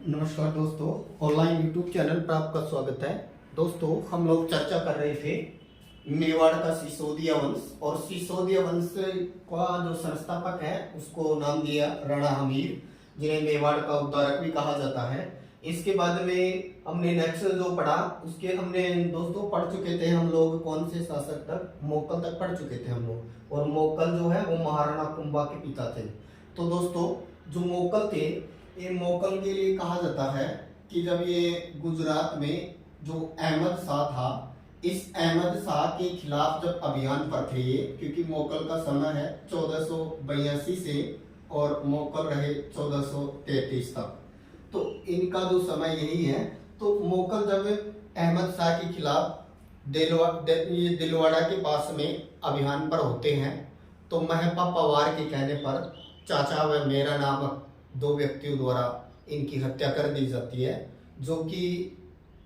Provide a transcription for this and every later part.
नमस्कार दोस्तों, online YouTube channel पर आपका स्वागत है। दोस्तों, हम लोग चर्चा कर रहे थे मेवाड़ का सिसोदिया वंश, और सिसोदिया वंश का जो संस्थापक है उसको नाम दिया राणा हमीर, जिन्हें मेवाड़ का उद्धारक भी कहा जाता है। इसके बाद में हमने नेक्स्ट जो पढ़ा उसके हमने दोस्तों पढ़ चुके थे हम लोग कौन से शासक तक, मोकल तक पढ़ चुके थे हम लोग। और मोकल जो है वो महाराणा कुंभा के पिता थे। तो दोस्तों, जो मोकल थे, ये मोकल के लिए कहा जाता है कि जब ये गुजरात में जो अहमद शाह था, इस अहमद शाह के खिलाफ जब अभियान पर थे ये, क्योंकि मोकल का समय है 1482 से और मोकल रहे 1433 तक, तो इनका जो समय यही है। तो मोकल जब अहमद शाह के खिलाफ दिलवाड़ा के पास में अभियान पर होते हैं, तो महपा पवार के कहने पर चाचा व मेरा नामक दो व्यक्तियों द्वारा इनकी हत्या कर दी जाती है, जो कि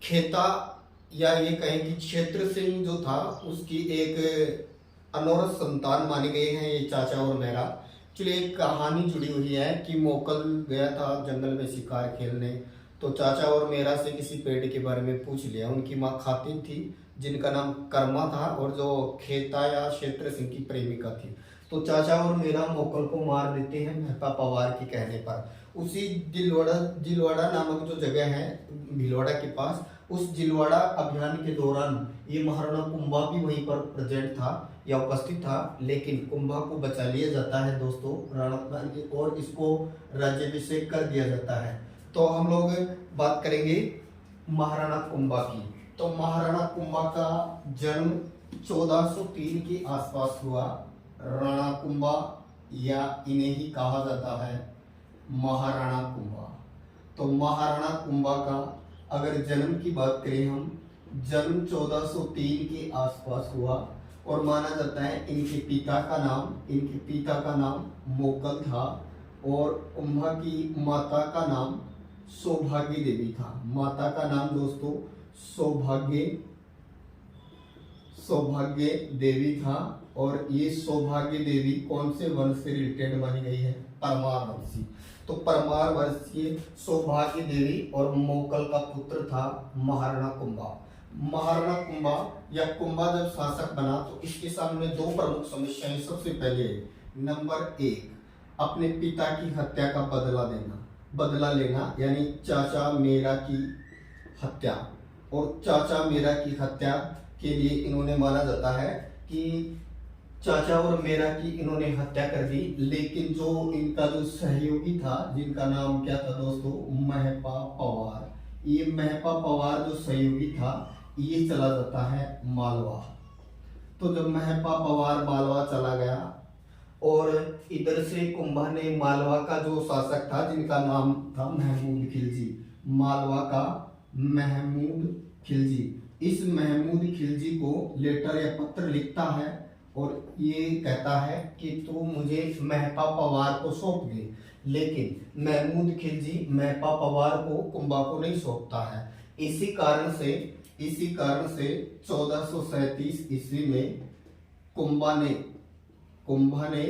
खेता या ये कहें कि क्षेत्र सिंह जो था उसकी एक अनौरत संतान माने गए हैं ये चाचा और मेरा। चलिए, एक कहानी जुड़ी हुई है कि मोकल गया था जंगल में शिकार खेलने, तो चाचा और मेरा से किसी पेड़ के बारे में पूछ लिया। उनकी माँ खातिन थी जिनका नाम कर्मा था, और जो खेता या क्षेत्र सिंह की प्रेमिका थी। तो चाचा और मेरा मोकल को मार देते हैं महपा पवार के कहने पर। उसी जिलवाड़ा नामक जो जगह है भीलवाड़ा के पास, उस जिलवाड़ा अभियान के दौरान ये महाराणा कुंभा भी वहीं पर प्रेजेंट था या उपस्थित था, लेकिन कुंभा को बचा लिया जाता है दोस्तों राणा, और इसको राज्याभिषेक कर दिया जाता है। तो हम लोग बात करेंगे महाराणा कुंभा की। तो महाराणा कुंभा का जन्म 1403 के आसपास हुआ। राणा कुंभा या इन्हें ही कहा जाता है महाराणा कुंभा। तो महाराणा कुंभा का अगर जन्म की बात करें हम, जन्म 1403 के आसपास हुआ, और माना जाता है इनके पिता का नाम मोकल था, और कुंभा की माता का नाम सौभाग्य देवी था। माता का नाम दोस्तों सौभाग्य देवी था, और ये सौभाग्य देवी कौन से वंश से रिलेटेड मानी गई है? परमार वंशी। तो परमार वंशीय सौभाग्य देवी और मोकल का पुत्र था महाराणा कुंभा। महाराणा कुंभा या कुंभा जब शासक बना तो इसके सामने दो प्रमुख समस्याएं। सबसे पहले नंबर 1, अपने पिता की हत्या का बदला लेना, यानी चाचा मेरा की हत्या। और चाचा मेरा की हत्या के लिए इन्होंने माना जाता है कि चाचा और मेरा की इन्होंने हत्या कर दी, लेकिन जो इनका जो सहयोगी था जिनका नाम क्या था दोस्तों? महपा पवार। ये महपा पवार जो सहयोगी था ये चला जाता है मालवा। तो जब महपा पवार मालवा चला गया, और इधर से कुंभा ने मालवा का जो शासक था जिनका नाम था महमूद खिलजी, मालवा का महमूद खिलजी, इस महमूद खिलजी को लेटर या पत्र लिखता है और ये कहता है कि तू मुझे महपा पवार को सौंप दे। लेकिन महमूद खिलजी महपा पवार को कुंभा को नहीं सौंपता है। इसी कारण से 1437 ईस्वी में कुंभा ने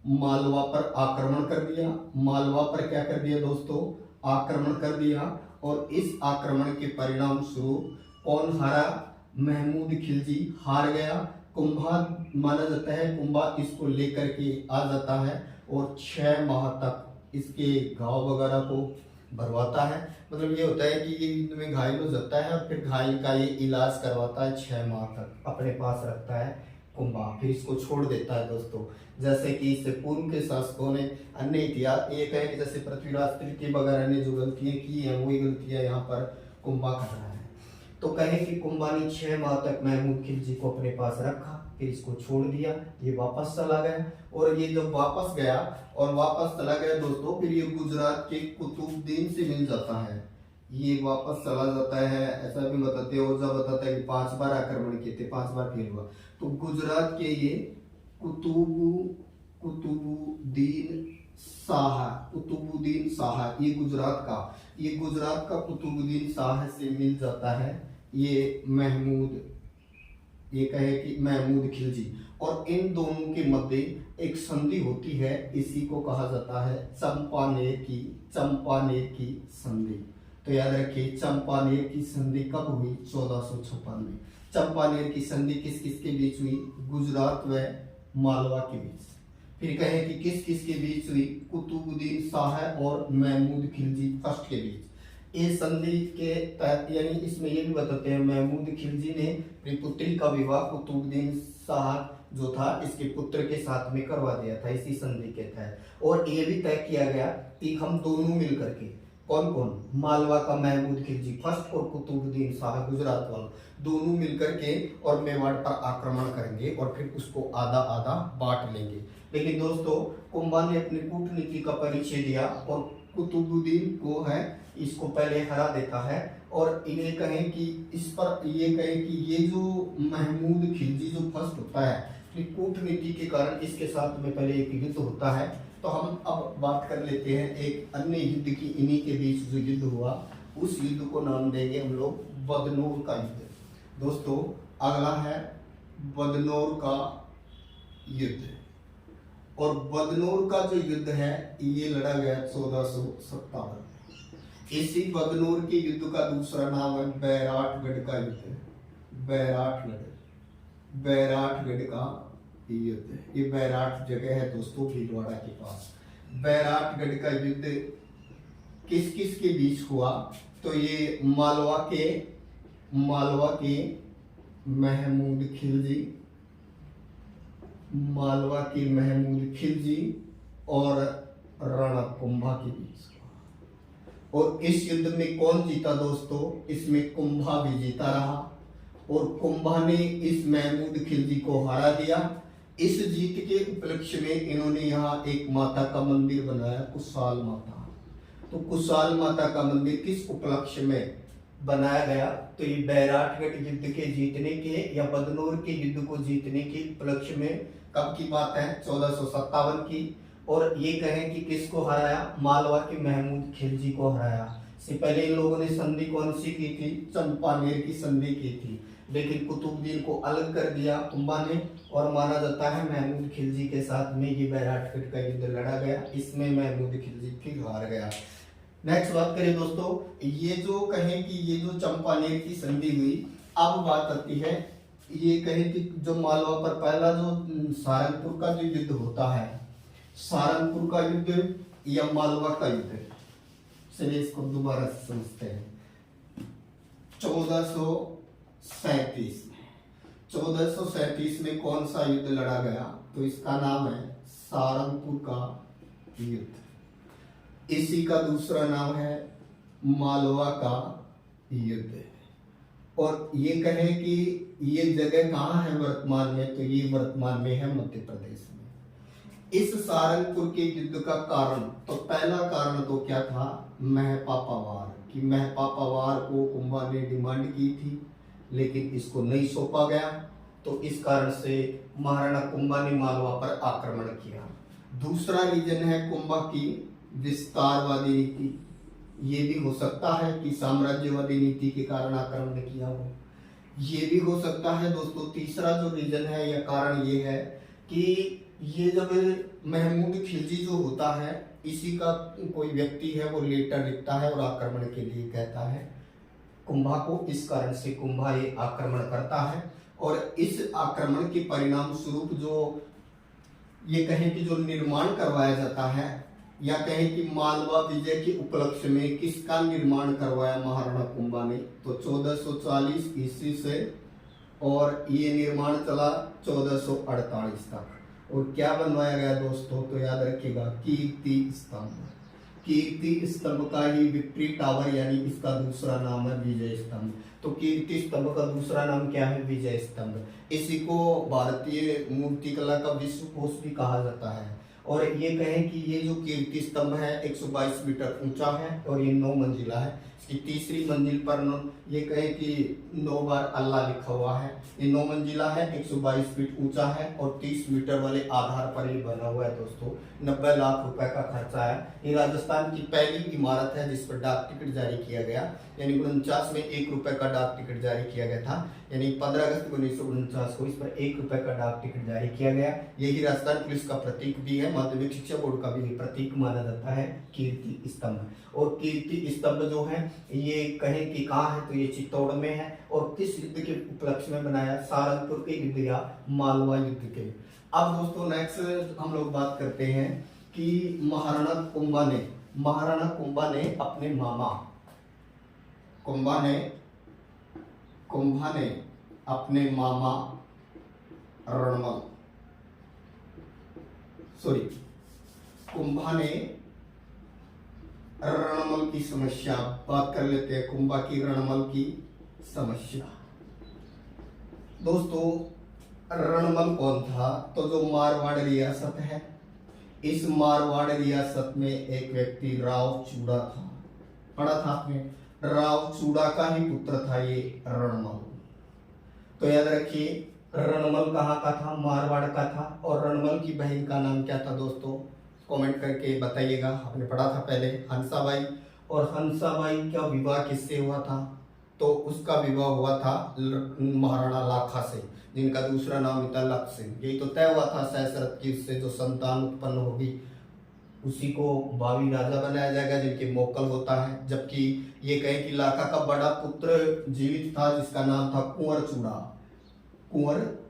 मालवा पर आक्रमण कर दिया। मालवा पर क्या कर दिया दोस्तों? आक्रमण कर दिया। और इस आक्रमण के परिणाम स्वरूप कौन हारा? महमूद खिलजी हार गया। कुंभा माना जाता है कुंभा इसको लेकर के आ जाता है और 6 माह तक इसके घाव वगैरह को भरवाता है। मतलब ये होता है कि ये इनमें घायल हो जाता है और फिर घायल का ये इलाज करवाता है, 6 माह तक अपने पास रखता है कुंभा, फिर इसको छोड़ देता है दोस्तों। जैसे कि इससे पूर्व के शासकों ने अन्य इतिहास ये कहे कि जैसे पृथ्वीराज तृतीय वगैरह ने जो गलतियां की हैं वही गलतियां यहाँ पर कुंभा कर रहा है। तो कहे कि कुंभा ने 6 माह तक महमूद खिलजी को अपने पास रखा, फिर इसको छोड़ दिया, ये वापस चला गया। और ये जब वापस गया दोस्तों, फिर ये गुजरात के कुतुबुद्दीन से मिल जाता है। ये वापस चला जाता है, ऐसा भी बताते हैं, और जब बताता है कि 5 बार आक्रमण किए थे, 5 बार फेल हुआ। तो गुजरात के ये कुतुबुद्दीन शाह, ये गुजरात का कुतुबुद्दीन शाह से मिल जाता है ये महमूद खिलजी। और इन दोनों के मध्य एक संधि होती है, इसी को कहा जाता है चंपानेर की संधि। तो याद रखिए चंपानेर की संधि कब हुई? 1456 में। चंपानेर की संधि किस किस के बीच हुई? गुजरात व मालवा के बीच। फिर कहें कि किस किस के बीच हुई? कुतुबुद्दीन शाह और महमूद खिलजी फर्स्ट के बीच। इस संधि के तहत यानी इसमें ये भी बताते हैं महमूद खिलजी ने अपनी पुत्री का विवाह कुतुबुद्दीन शाह जो था इसके पुत्र के साथ में करवा दिया था इसी संधि के तहत। और ये भी तय किया गया कि हम दोनों मिलकर के, कौन कौन? मालवा का महमूद खिलजी फर्स्ट और कुतुबुद्दीन शाह गुजरात वाला, दोनों मिलकर के और मेवाड़ पर आक्रमण करेंगे और फिर उसको आधा आधा बांट लेंगे। लेकिन दोस्तों कुंभा ने अपनी कूटनीति का परिचय दिया और कुतुबुद्दीन को है इसको पहले हरा देता है। और ये कहें कि इस पर ये कहें कि ये जो महमूद खिलजी जो फर्स्ट होता है अपनी कूटनीति के कारण इसके साथ में पहले एक युद्ध होता है। तो हम अब बात कर लेते हैं एक अन्य युद्ध की, इन्हीं के बीच जो युद्ध हुआ उस युद्ध को नाम देंगे हम लोग बदनौर का युद्ध। दोस्तों अगला है बदनौर का युद्ध। और बदनौर का जो युद्ध है ये लड़ा गया 1457। इसी बदनौर के युद्ध का दूसरा नाम है बैराटगढ़ का युद्ध। बैराटगढ़ का युद्ध, ये बैराट जगह है दोस्तों भीलवाड़ा के पास। बैराटगढ़ का युद्ध किस किस के बीच हुआ? तो ये मालवा के महमूद खिलजी और राणा कुंभा के बीच हुआ। और इस युद्ध में कौन जीता दोस्तों? इसमें कुंभा भी जीता रहा और कुंभा ने इस महमूद खिलजी को हरा दिया। इस जीत के उपलक्ष्य में इन्होंने यहाँ एक माता का मंदिर बनाया, कुशाल माता। तो कुशाल माता का मंदिर किस उपलक्ष्य में बनाया गया? तो ये बैराटगढ़ युद्ध के जीतने के या बदनौर के युद्ध को जीतने के उपलक्ष्य में कब की बात है? 1457 की। और ये कहें कि किसको हराया? मालवा के महमूद खिलजी को हराया। इससे पहले इन लोगों ने संधि कौन सी की थी? चंपानेर की संधि की थी। लेकिन कुतुबुद्दीन को अलग कर दिया कुंभा ने और माना जाता है महमूद खिलजी के साथ में ये बैराटगढ़ का युद्ध लड़ा गया। इसमें महमूद खिलजी फिर हार गया। नेक्स्ट बात करें दोस्तों, ये जो कहें कि ये जो चंपानेर की संधि हुई, अब बात आती है ये कहें कि जो मालवा पर पहला जो सहारनपुर का जो युद्ध होता है, सहारनपुर का युद्ध या मालवा का युद्ध, चलिए इसको दोबारा समझते हैं। 1437 में कौन सा युद्ध लड़ा गया? तो इसका नाम है सहारनपुर का युद्ध। इसी का दूसरा नाम है मालवा का युद्ध। और ये कहें कि ये जगह कहाँ है वर्तमान में? तो ये वर्तमान में है मध्य प्रदेश में। इस सहारनपुर के युद्ध का कारण, तो पहला कारण तो क्या था? महपापावार, कि महपापावार को कुंभा ने डिमांड की थी लेकिन इसको नहीं सौंपा गया। तो इस कारण से महाराणा कुंभा ने मालवा पर आक्रमण किया। दूसरा रीजन है कुंभा की विस्तारवादी नीति। ये भी हो सकता है कि साम्राज्यवादी नीति के कारण आक्रमण किया हो, ये भी हो सकता है दोस्तों। तीसरा जो रीजन है या कारण ये है कि ये जब महमूद खिलजी जो होता है इसी का कोई व्यक्ति है वो लेटर लिखता है और आक्रमण के लिए कहता है कुंभा को। इस कारण से कुंभा ये आक्रमण करता है और इस आक्रमण के परिणाम स्वरूप जो ये कहें कि जो निर्माण करवाया जाता है या कहें कि मालवा विजय के उपलक्ष्य में किसका निर्माण करवाया महाराणा कुंभा ने? तो 1440 ईस्वी से और ये निर्माण चला 1448 तक। और क्या बनवाया गया दोस्तों? तो याद रखिएगा कीर्ति स्तंभ। कीर्ति स्तंभ का ही विक्ट्री टावर यानी इसका दूसरा नाम है विजय स्तंभ। तो कीर्ति स्तंभ का दूसरा नाम क्या है? विजय स्तंभ। इसी को भारतीय मूर्तिकला का विश्व कोश भी कहा जाता है। और ये कहें कि ये जो कीर्ति स्तंभ है 122 मीटर ऊंचा है और ये 9 मंजिला है। इसकी तीसरी मंजिल पर ये कहें कि 9 बार अल्लाह लिखा हुआ है। ये 9 मंजिला है, 122 फीट ऊंचा है और 30 मीटर वाले आधार पर ये बना हुआ है दोस्तों। 90 लाख रुपए का खर्चा है। ये राजस्थान की पहली इमारत है जिस पर डाक टिकट जारी किया गया, यानी 49 में 1 रुपए का डाक टिकट जारी किया गया था, यानी 15 अगस्त 1949 को इस पर 1 रुपए का डाक टिकट जारी किया गया। यही राजस्थान पुलिस का प्रतीक भी है, माध्यमिक शिक्षा बोर्ड का भी प्रतीक माना जाता है कीर्ति स्तंभ। और कीर्ति स्तंभ जो है ये कहें कि कहाँ है, तो ये चित्तौड़ में है। और किस युद्ध के उपलक्ष्य में बनाया? सारंगपुर के युद्ध या मालवा युद्ध के। अब दोस्तों नेक्स्ट हम लोग बात करते हैं कि महाराणा कुंभा ने अपने मामा कुंभा ने अपने मामा कुंभा ने रणमल की समस्या, बात कर लेते हैं कुंभा की रणमल की समस्या। दोस्तों रणमल कौन था? तो जो मारवाड़ रियासत है, इस मारवाड़ रियासत में एक व्यक्ति राव चूड़ा था, पढ़ा था आपने, राव चूड़ा का ही पुत्र था ये रणमल। तो याद रखिए रणमल कहाँ का था? मारवाड़ का था। और रणमल की बहन का नाम क्या था दोस्तों? कमेंट करके बताइएगा। आपने पढ़ा था पहले हंसाबाई। और हंसाबाई का विवाह किससे हुआ था? तो उसका विवाह हुआ था महाराणा लाखा से, जिनका दूसरा नाम था लख सिंह। यही तो तय हुआ था सहस्रत की, उससे जो संतान उत्पन्न होगी उसी को भावी राजा बनाया जाएगा, जिनके मोकल होता है। जबकि ये कहे कि लाखा का बड़ा पुत्र जीवित था जिसका नाम था कुंवर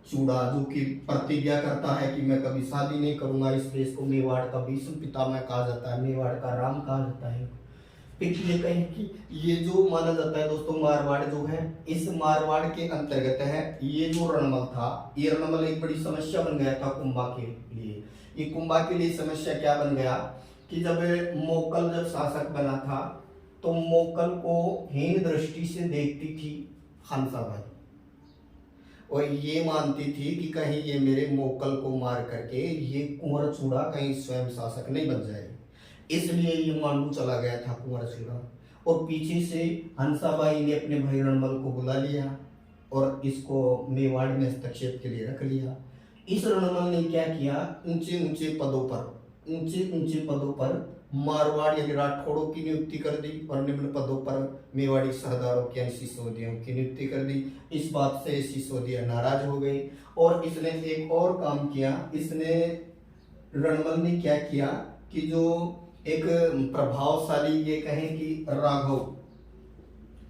चूड़ा, जो कि प्रतिज्ञा करता है कि मैं कभी शादी नहीं करूंगा। इस देश को मेवाड़ का भीष्म पितामह कहा जाता है, मेवाड़ का राम कहा जाता है। फिर ये कहें कि ये जो माना जाता है दोस्तों मारवाड़ जो है, इस मारवाड़ के अंतर्गत है ये जो रणमल था। ये रणमल एक बड़ी समस्या बन गया था कुंभा के लिए। ये कुंभा के लिए समस्या क्या बन गया कि जब मोकल शासक बना था तो मोकल को हीन दृष्टि से देखती थी हंसाबाई, और ये मानती थी कि कहीं ये मेरे मोकल को मार करके ये कुंवर चूड़ा कहीं स्वयं शासक नहीं बन जाए, इसलिए ये मांडू चला गया था कुंवर चूड़ा। और पीछे से हंसाबाई ने अपने भाई रणमल को बुला लिया और इसको मेवाड़ में हस्तक्षेप के लिए रख लिया। इस रणमल ने क्या किया? ऊंचे ऊंचे पदों पर मारवाड़ यानी राठौड़ों की नियुक्ति कर दी और निम्न पदों पर मेवाड़ी सरदारों की यानी सिसोदियों की नियुक्ति कर दी। इस बात से सिसोदिया नाराज हो गई और इसने एक और काम किया। इसने रणमल ने क्या किया कि जो एक प्रभावशाली ये कहें कि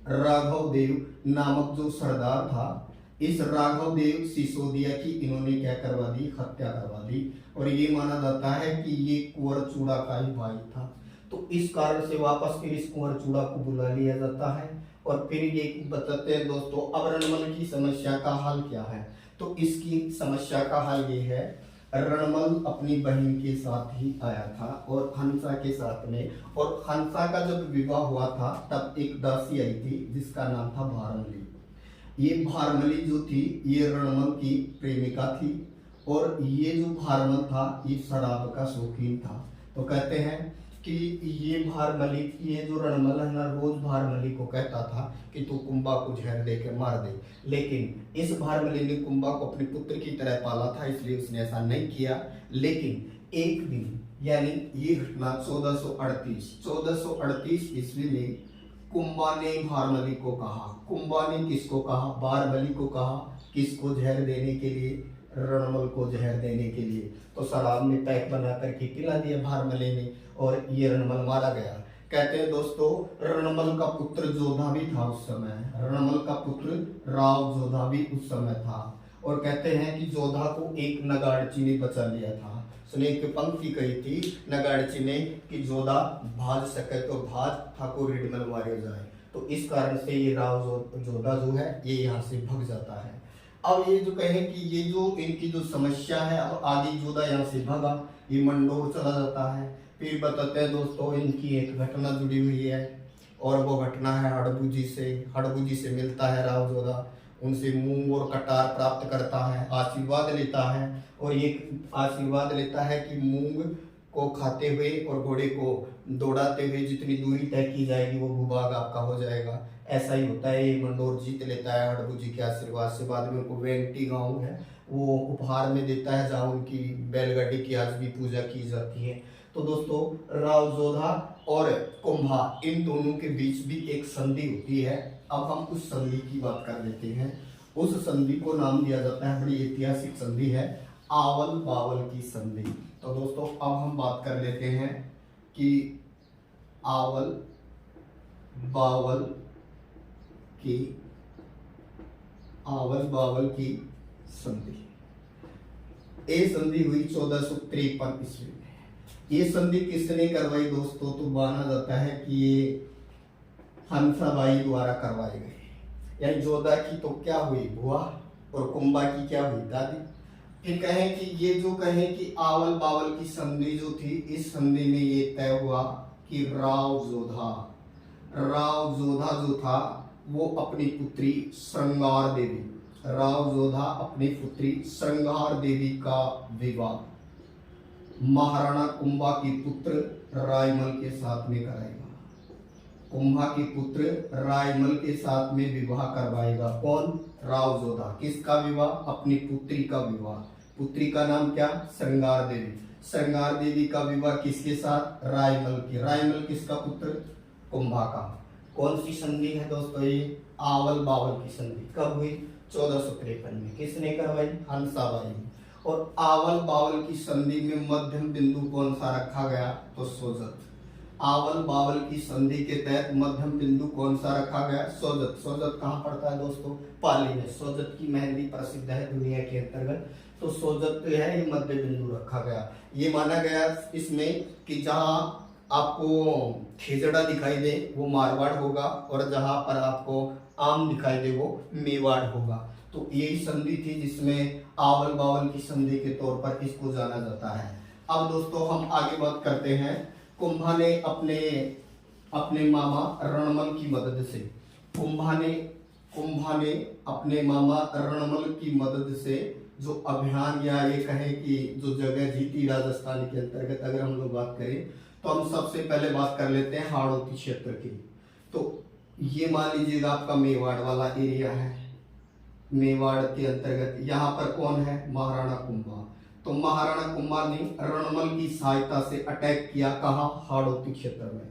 राघव देव नामक जो सरदार था, इस राघव देव सिसोदिया की इन्होंने क्या करवा दी? हत्या करवा दी। और ये माना जाता है कि ये कुंवर चूड़ा का ही भाई था। तो इस कारण से वापस फिर इस कुंवर चूड़ा को बुला लिया जाता है और फिर ये बताते हैं दोस्तों अब रणमल की समस्या का हल क्या है। तो इसकी समस्या का हल ये है, रणमल अपनी बहन के साथ ही आया था और हंसा के साथ में, और हंसा का जब विवाह हुआ था तब एक दासी आई थी जिसका नाम था भारमली। ये भारमली जो थी ये रणमल की प्रेमिका थी और ये जो भारमल था ये शराब का शौकीन था। तो कहते हैं कि ये भारमली, ये जो रणमल है ना, रोज भारमली को कहता था कि तू कुंभा को जहर दे के मार दे, लेकिन इस भारमली ने कुंभा को अपने पुत्र की तरह पाला था, इसलिए उसने ऐसा नहीं किया। लेकिन एक दिन यानी ये घटना 1438 ईस्वी में कुंभा ने भारमली को कहा, कुंभा ने किसको कहा? भारमली को कहा। किसको? जहर देने के लिए, रणमल को जहर देने के लिए। तो शराब में पैक बना करके पिला दिया भारमली ने और ये रणमल मारा गया। कहते हैं दोस्तों रणमल का पुत्र जोधा भी था उस समय, रणमल का पुत्र राव जोधा भी उस समय था। और कहते हैं कि जोधा को एक नगाड़ची ने बचा लिया था। उसने एक पंक्ति कही थी नगाड़ची ने कि जोधा भाज सके तो भाज, ठाकुर रिडमल मारे जाए। तो इस कारण से ये राव जोधा जो है ये यहाँ से भग जाता है। अब ये जो कहें कि ये जो इनकी जो समस्या है, अब आगे जोधा यहाँ से भगा, ये मंडोर चला जाता है। फिर बताते हैं दोस्तों इनकी एक घटना जुड़ी हुई है और वो घटना है हड़बू जी से मिलता है राव जोधा, उनसे मूंग और कटार प्राप्त करता है, आशीर्वाद लेता है और ये आशीर्वाद लेता है कि मूंग को खाते हुए और घोड़े को दौड़ाते हुए जितनी दूरी तय की जाएगी वो भूभाग आपका हो जाएगा। ऐसा ही होता है, ये मंडोर जीत लेता है हड़बू जी के आशीर्वाद से। बाद में उनको वेंटी गांव है वो उपहार में देता है, जहाँ उनकी बैलगाड़ी की आज भी पूजा की जाती है। तो दोस्तों राव जोधा और कुंभा इन दोनों के बीच भी एक संधि होती है। अब हम उस संधि की बात कर लेते हैं। उस संधि को नाम दिया जाता है, बड़ी ऐतिहासिक संधि है, आवल बावल की संधि। तो दोस्तों अब हम बात कर लेते हैं कि आवल बावल की संधि। ये संधि हुई 1453 ईस्वी में। ये संधि किसने करवाई दोस्तों? तो माना जाता है कि ये हंसाबाई द्वारा करवाई गई। यानी जोधा की तो क्या हुई बुआ और कुंभा की क्या हुई दादी। फिर कहें कि ये जो कहें कि आवल बावल की संधि जो थी, इस संधि में ये तय हुआ कि राव जोधा जो था वो अपनी पुत्री श्रृंगार देवी, राव जोधा अपनी पुत्री श्रृंगार देवी का विवाह महाराणा कुंभा की पुत्र रायमल के साथ में कराएगा। कुंभा की पुत्र रायमल के साथ में विवाह करवाएगा। कौन? राव जोधा। किसका विवाह? अपनी पुत्री का विवाह। पुत्री का नाम क्या? श्रृंगार देवी। श्रृंगार देवी का विवाह किसके साथ? रायमल की। रायमल किसका पुत्र? कुंभा का। कौन सी संधि है दोस्तों? ये आवल बावल की संधि। कब हुई? 1453 में। किसने करवाई? हंसाबाई। और आवल बावल की संधि में मध्यम बिंदु कौन सा रखा गया? तो सोजत। आवल बावल की संधि के तहत मध्यम बिंदु कौन सा रखा गया? सोजत। सोजत कहाँ पड़ता है दोस्तों? पाली में। सोजत की मेहंदी प्रसिद्ध है दुनिया के अंतर्गत। तो सोजत जो है ये मध्य बिंदु रखा गया। ये माना गया इसमें कि जहाँ आपको खेजड़ा दिखाई दे वो मारवाड़ होगा और जहाँ पर आपको आम दिखाई दे वो मेवाड़ होगा। तो यही संधि थी जिसमें आवल बावल की संधि के तौर पर इसको जाना जाता है। अब दोस्तों हम आगे बात करते हैं। कुंभा ने अपने मामा रणमल की मदद से कुंभा ने अपने मामा रणमल की मदद से जो अभियान या ये कहें कि जो जगह जीती राजस्थान के अंतर्गत, अगर हम लोग बात करें तो हम सबसे पहले बात कर लेते हैं हाड़ौती क्षेत्र की। तो ये मान लीजिएगा आपका मेवाड़ वाला एरिया है। मेवाड़ के अंतर्गत यहाँ पर कौन है? महाराणा कुंभा। तो महाराणा कुंभा ने रणमल की सहायता से अटैक किया। कहाँ? हाड़ौती क्षेत्र में।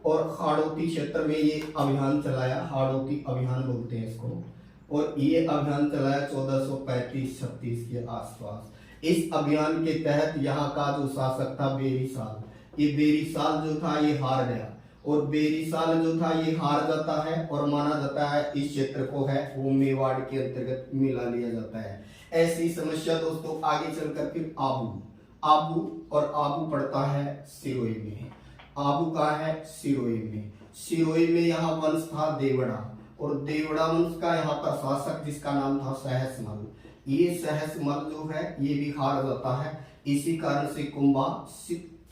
और हाड़ौती क्षेत्र में ये अभियान चलाया, हाड़ौती अभियान बोलते हैं इसको। और ये अभियान चलाया 1435-36 के आसपास। इस अभियान के तहत यहाँ का जो शासक था बेरीसाल, ये बेरीसाल जो था ये हार गया। और बेरीसाल जो था ये हार जाता है और माना जाता है इस क्षेत्र को है वो मेवाड़ के अंतर्गत मिला लिया जाता है। ऐसी समस्या दोस्तों आगे चलकर फिर आबू और आबू पड़ता है सिरोही में। आबू कहाँ है? सिरोही में। सिरोही में यहाँ वंश था देवड़ा और देवड़ा वंश का यहाँ पर शासक जिसका नाम था सहसमल। ये सहसमल जो है ये भी हार जाता है। इसी कारण से कुंभा,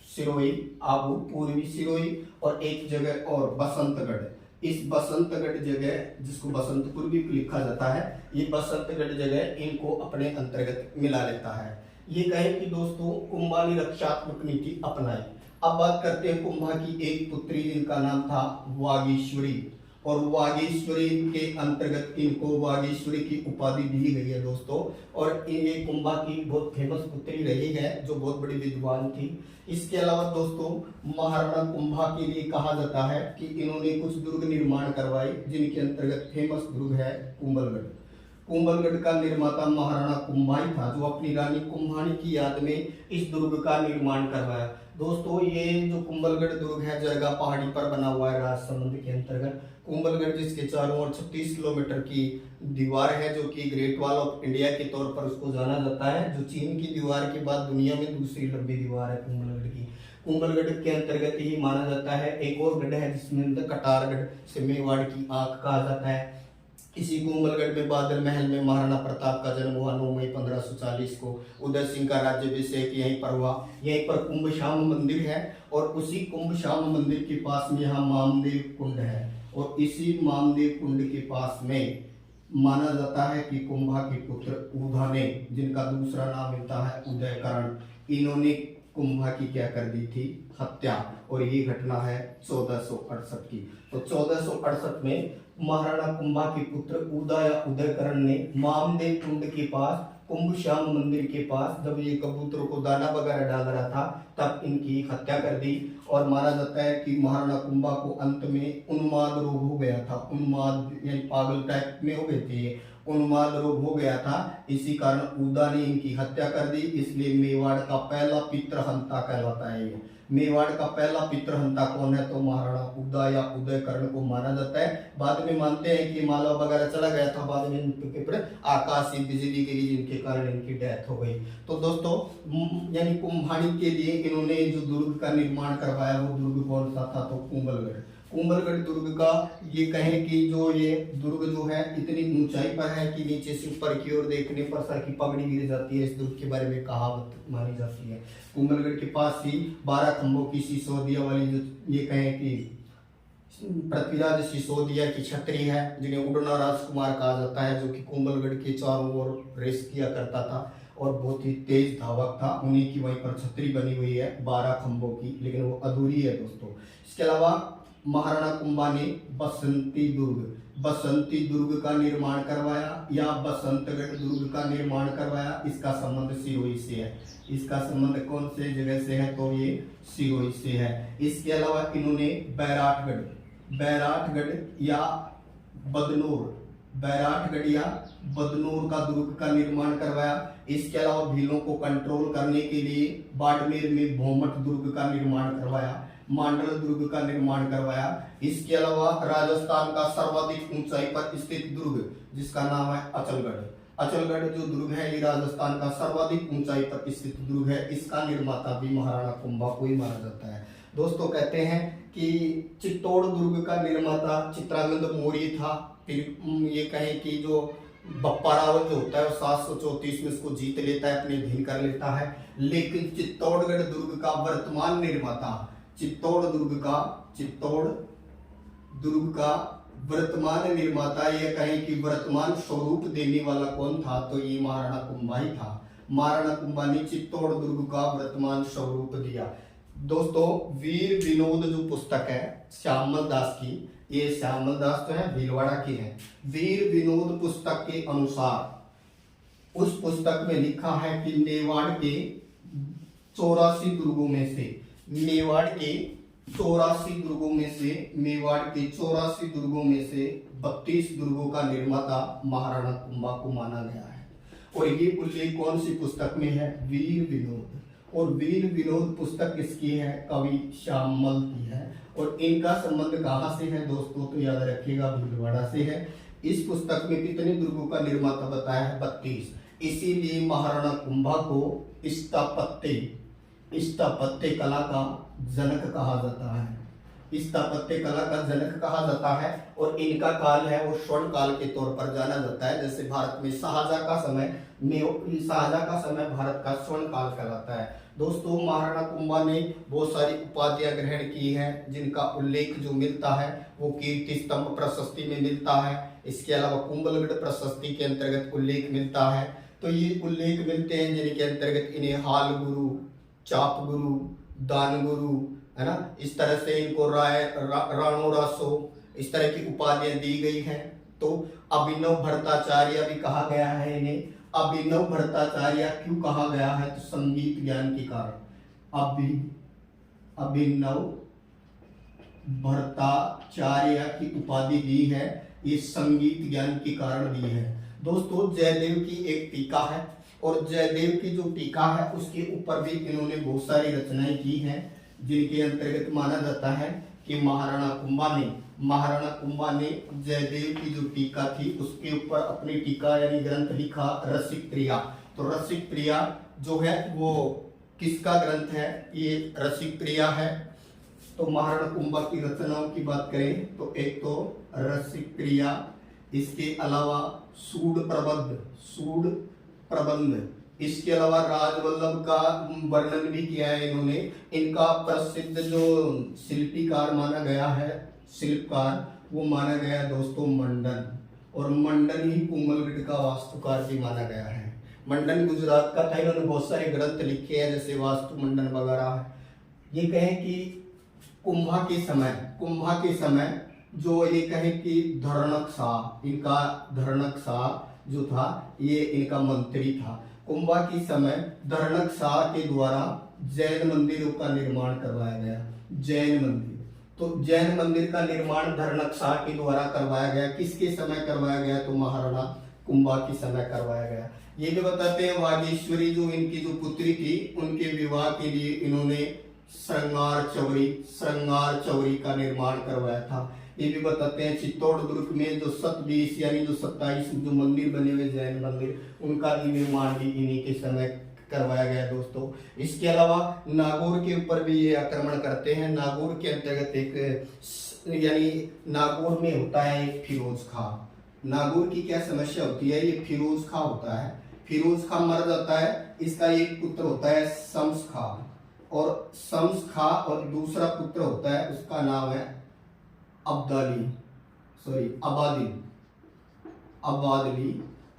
सिरोही, आबू, पूर्वी सिरोही और एक जगह और बसंतगढ़, इस बसंतगढ़ जगह जिसको बसंतपुर भी लिखा जाता है, ये बसंतगढ़ जगह इनको अपने अंतर्गत मिला लेता है। ये कहें कि दोस्तों कुंभा ने रक्षात्मक नीति अपनाई। अब बात करते हैं कुंभा की एक पुत्री जिनका नाम था वागीश्वरी। और वागीश्वरी के अंतर्गत इनको वागीश्वरी की उपाधि दी गई है दोस्तों। और ये कुंभा की बहुत फेमस पुत्री रही है जो बहुत बड़ी विद्वान थी। इसके अलावा दोस्तों महाराणा कुंभा के लिए कहा जाता है कि इन्होंने कुछ दुर्ग निर्माण करवाए जिनके अंतर्गत फेमस दुर्ग है कुंभलगढ़। कुंभलगढ़ का निर्माता महाराणा कुंभा ही था जो अपनी रानी कुंभानी की याद में इस दुर्ग का निर्माण करवाया। दोस्तों ये जो कुंभलगढ़ दुर्ग है जरगा पहाड़ी पर बना हुआ है राजसमंद के अंतर्गत। कुंभलगढ़ जिसके चारों ओर 36 किलोमीटर की दीवार है जो कि ग्रेट वॉल ऑफ इंडिया के तौर पर उसको जाना जाता है, जो चीन की दीवार के बाद दुनिया में दूसरी लंबी दीवार है कुंभलगढ़ की। कुंभलगढ़ के अंतर्गत ही माना जाता है एक और गढ़ है जिसमें कटारगढ़ से मेवाड़ की आंख कहा जाता है। इसी कुंभलगढ़ में बादल महल में महाराणा प्रताप का जन्म हुआ 9 मई 1540 को। उदय सिंह का राज्याभिषेक यहीं पर हुआ। यहीं पर कुंभ श्याम मंदिर है और उसी कुंभ श्याम मंदिर के पास में यहाँ मामदेव कुंड है। और इसी मामदेव कुंड के पास में माना जाता है कि कुंभा के पुत्र उधा ने, जिनका दूसरा नाम मिलता है उदयकरण, इन्होंने कुंभा की क्या कर दी थी, हत्या। और ये घटना है 1468 की। तो 1468 में महाराणा कुंभा के पुत्र उदयकरण ने मामदेव कुंड के पास, कुंभ श्याम मंदिर के पास, जब ये कबूतरों को दाना वगैरह डाल रहा था तब इनकी हत्या कर दी। और माना जाता है कि महाराणा कुंभा को अंत में उन्माद रोग हो गया था। उन्माद यानी पागल टाइप में हो गए थे, उन्माद रोग हो गया था। इसी कारण उदा ने इनकी हत्या कर दी। इसलिए मेवाड़ का पहला पितृहंता कहलाता है ये। मेवाड़ का पहला पितृहंता कौन है, तो महाराणा उदा या उदयकरण को माना जाता है। बाद में मानते हैं कि मालवा वगैरह चला गया था, बाद में इनके ऊपर आकाशीय बिजली गिरी जिनके कारण इनकी डेथ हो गई। तो दोस्तों यानी कुंभाणी के लिए इन्होंने जो दुर्ग का निर्माण करवाया वो दुर्ग कौन सा था, तो कुंभलगढ़। कुंभलगढ़ दुर्ग का ये कहें कि जो ये दुर्ग जो है इतनी ऊंचाई पर है कि नीचे से ऊपर की ओर देखने पर सर की पगड़ी गिर जाती है। इस दुर्ग के बारे में कहावत मानी जाती है। कुंभलगढ़ के पास ही 12 खंभों की सिसोदिया वाली जो ये कहें कि पृथ्वीराज सिसोदिया की छतरी है, जिन्हें उड़ना राजकुमार कहा जाता है, जो कि कुंभलगढ़ के चारों ओर रेस किया करता था और बहुत ही तेज धावक था। उन्हीं की वहीं पर छतरी बनी हुई है 12 खंभों की, लेकिन वो अधूरी है दोस्तों। इसके अलावा महाराणा कुंभा ने बसंती दुर्ग का निर्माण करवाया या बसंतगढ़ दुर्ग का निर्माण करवाया। इसका संबंध सिरोही से है। इसका संबंध कौन से जगह से है, तो ये सिरोही से है। इसके अलावा इन्होंने बैराटगढ़ या बदनूर का दुर्ग का निर्माण करवाया। इसके अलावा भीलों को कंट्रोल करने के लिए बाड़मेर में भोमट दुर्ग का निर्माण करवाया, मांडल दुर्ग का निर्माण करवाया। इसके अलावा राजस्थान का सर्वाधिक ऊंचाई पर स्थित दुर्ग जिसका नाम है अचलगढ़ जो दुर्ग है ये राजस्थान का सर्वाधिक ऊंचाई पर स्थित दुर्ग है। इसका निर्माता भी महाराणा कुंभा को ही माना जाता है। दोस्तों कहते हैं कि चित्तौड़ दुर्ग का निर्माता चित्रांगद मौर्य था। फिर ये कहें कि जो बप्पा रावल जो होता है वो 734 में इसको जीत लेता है, अपने अधीन कर लेता है। लेकिन चित्तौड़गढ़ दुर्ग का वर्तमान निर्माता, चित्तौड़ दुर्ग का वर्तमान निर्माता, यह कहें कि वर्तमान स्वरूप देने वाला कौन था, तो ये महाराणा कुंभा ही था। महाराणा कुंभा ने चित्तौड़ दुर्ग का वर्तमान स्वरूप दिया। दोस्तों वीर विनोद जो पुस्तक है श्यामल दास की, ये श्यामल दास जो है भीलवाड़ा की है। वीर विनोद पुस्तक के अनुसार उस पुस्तक में लिखा है कि मेवाड़ के 84 दुर्गों में से 32 दुर्गों का निर्माता महाराणा कुंभा को माना गया है। और ये उल्लेख कौन सी पुस्तक में है, वीर विनोद। और वीर विनोद पुस्तक किसकी है, कवि श्यामल की है। और इनका संबंध कहाँ से है दोस्तों, तो याद रखिएगा भीलवाड़ा से है। इस पुस्तक में कितने दुर्गों का निर्माता बताया है, 32। इसीलिए महाराणा कुंभा को स्थापत्य कला का जनक कहा जाता है। स्थापत्य कला का जनक कहा जाता है। और इनका काल है वो स्वर्ण काल के तौर पर जाना जाता है। जैसे भारत में शाहजहां का समय भारत का स्वर्ण काल कहलाता है। दोस्तों महाराणा कुंभा ने बहुत सारी उपाधियां ग्रहण की हैं, जिनका उल्लेख जो मिलता है वो कीर्ति स्तंभ प्रशस्ति में मिलता है। इसके अलावा कुंभलगढ़ प्रशस्ति के अंतर्गत उल्लेख मिलता है। तो ये उल्लेख मिलते हैं जिनके अंतर्गत इन्हें हाल गुरु, चाप गुरु, दान गुरु, है ना, इस तरह से इनको राणो रासो इस तरह की उपाधियां दी गई हैं। तो अभिनव भट्टाचार्य भी कहा गया है इन्हें। अभिनव भट्टाचार्य क्यों कहा गया है, तो संगीत ज्ञान के कारण अभिनव भट्टाचार्य की उपाधि दी है, ये संगीत ज्ञान के कारण दी है। दोस्तों जयदेव की एक टीका है और जयदेव की जो टीका है उसके ऊपर भी इन्होंने बहुत सारी रचनाएं की हैं, जिनके अंतर्गत माना जाता है कि महाराणा कुंभा ने जयदेव की जो टीका थी उसके ऊपर अपनी टीका यानी ग्रंथ लिखा रसिक प्रिया। तो रसिक प्रिया जो है वो किसका ग्रंथ है, ये रसिक प्रिया है। तो महाराणा कुंभा की रचनाओं की बात करें तो एक तो रसिक प्रिया, इसके अलावा सूड प्रबंध, इसके अलावा राजवल्लभ का वर्णन भी किया है इन्होंने। इनका प्रसिद्ध जो शिल्पीकार माना गया है, शिल्पकार, वो माना गया दोस्तों मंडन। और मंडन ही कुंभलगढ़ का वास्तुकार भी माना गया है। मंडन गुजरात का था। इन्होंने बहुत सारे ग्रंथ लिखे हैं जैसे वास्तु मंडन वगैरह। ये कहें कि कुंभा के समय जो ये कहें कि धरणक शाह, इनका धरणक शाह जो था ये इनका मंत्री था। कुंभा के समय धरणक शाह के द्वारा जैन मंदिरों का निर्माण करवाया गया। जैन मंदिर, तो जैन मंदिर का निर्माण धरणक शाह के द्वारा करवाया गया। किसके समय करवाया गया? तो महाराणा कुंभा के समय करवाया गया। ये भी बताते हैं वागीश्वरी जो इनकी जो पुत्री थी उनके विवाह के लिए इन्होंने श्रृंगार चौरी का निर्माण करवाया था। ये भी बताते हैं चित्तौड़ दुर्ग में जो 27 यानी जो 27 जो मंदिर बने हुए जैन मंदिर, उनका भी निर्माण भी इन्हीं के समय करवाया गया दोस्तों। इसके अलावा नागौर के ऊपर भी ये आक्रमण करते हैं। नागौर के अंतर्गत एक यानी नागौर में होता है एक फिरोज खां। नागौर की क्या समस्या होती है? ये फिरोज खां होता है। फिरोज खां मर जाता है, इसका एक पुत्र होता है शम्स खां, और शम्स खां और दूसरा पुत्र होता है उसका नाम है अबादली।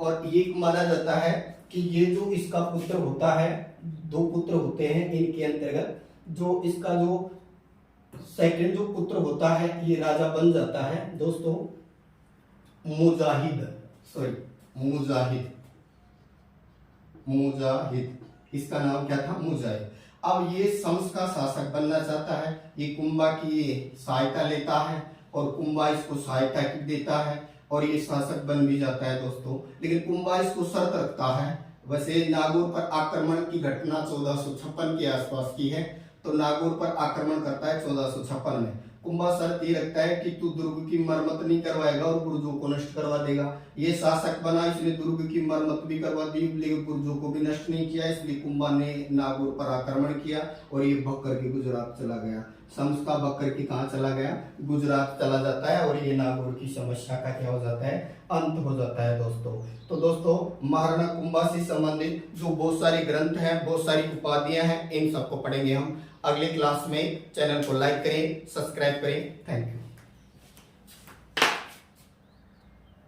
और ये माना जाता है कि ये जो इसका पुत्र होता है, 2 पुत्र होते हैं इनके अंतर्गत, जो इसका जो सेकंड जो पुत्र होता है ये राजा बन जाता है दोस्तों मुजाहिद। इसका नाम क्या था? मुजाहिद। अब ये शम्स का शासक बनना चाहता है। ये कुंभा की सहायता लेता है और कुंभा इसको सहायता देता है और ये शासक बन भी जाता है दोस्तों। लेकिन कुंभा इसको शर्त रखता है। वैसे नागौर पर आक्रमण की घटना 1456 के आसपास की है, तो नागौर पर आक्रमण करता है 1456 में। कुंभा शर्त ये रखता है कि तू दुर्ग की मरम्मत नहीं करवाएगा और बुर्जों को नष्ट करवा देगा। ये शासक बना, इसने दुर्ग की मरम्मत भी करवा दी लेकिन बुर्जों को भी नष्ट नहीं किया। इसलिए कुंभा ने नागौर पर आक्रमण किया और ये भग करके गुजरात चला गया। शम्स का भग करके कहाँ चला गया? गुजरात चला जाता है और ये नागौर की समस्या का क्या हो जाता है? अंत हो जाता है दोस्तों। तो दोस्तों महाराणा कुंभा से संबंधित जो बहुत सारे ग्रंथ हैं, बहुत सारी उपाधियां हैं, इन सबको पढ़ेंगे हम अगले क्लास में। चैनल को लाइक करें, सब्सक्राइब करें। Thank you.